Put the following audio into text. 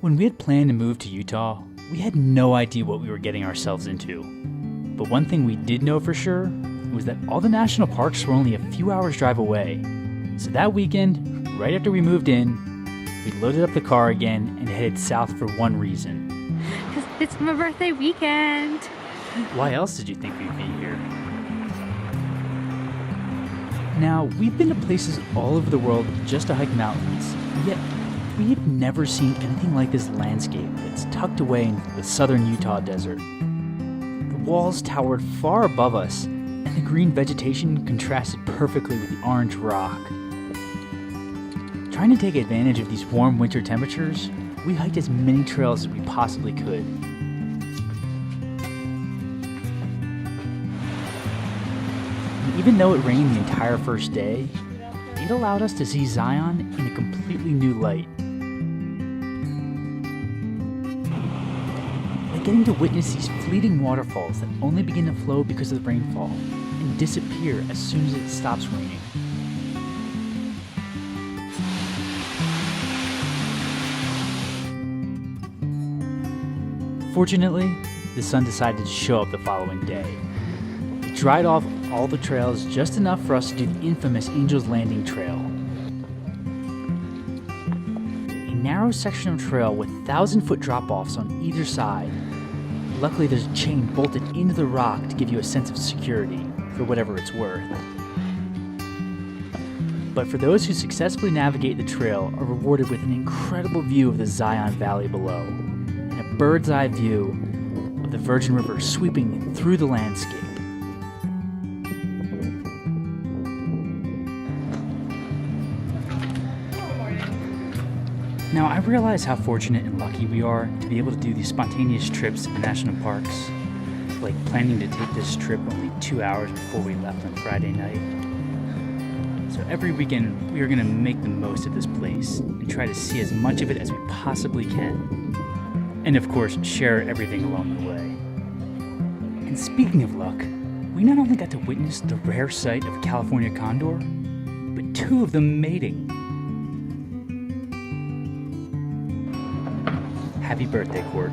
When we had planned to move to Utah, we had no idea what we were getting ourselves into. But one thing we did know for sure was that all the national parks were only a few hours drive away. So that weekend, right after we moved in, we loaded up the car again and headed south for one reason. Because it's my birthday weekend. Why else did you think we'd be here? Now, we've been to places all over the world just to hike mountains, yet we've never seen anything like this landscape that's tucked away into the southern Utah desert. The walls towered far above us, and the green vegetation contrasted perfectly with the orange rock. Trying to take advantage of these warm winter temperatures, we hiked as many trails as we possibly could. And even though it rained the entire first day, it allowed us to see Zion in a completely new light. Like getting to witness these fleeting waterfalls that only begin to flow because of the rainfall and disappear as soon as it stops raining. Fortunately, the sun decided to show up the following day. It dried off all the trails just enough for us to do the infamous Angel's Landing Trail. A narrow section of trail with 1,000-foot drop-offs on either side. Luckily, there's a chain bolted into the rock to give you a sense of security, for whatever it's worth. But for those who successfully navigate the trail are rewarded with an incredible view of the Zion Valley below, and a bird's-eye view of the Virgin River sweeping through the landscape. Now, I realize how fortunate and lucky we are to be able to do these spontaneous trips to the national parks, like planning to take this trip only 2 hours before we left on Friday night. So every weekend, we are going to make the most of this place and try to see as much of it as we possibly can. And of course, share everything along the way. And speaking of luck, we not only got to witness the rare sight of a California condor, but 2 of them mating. Happy birthday, Court.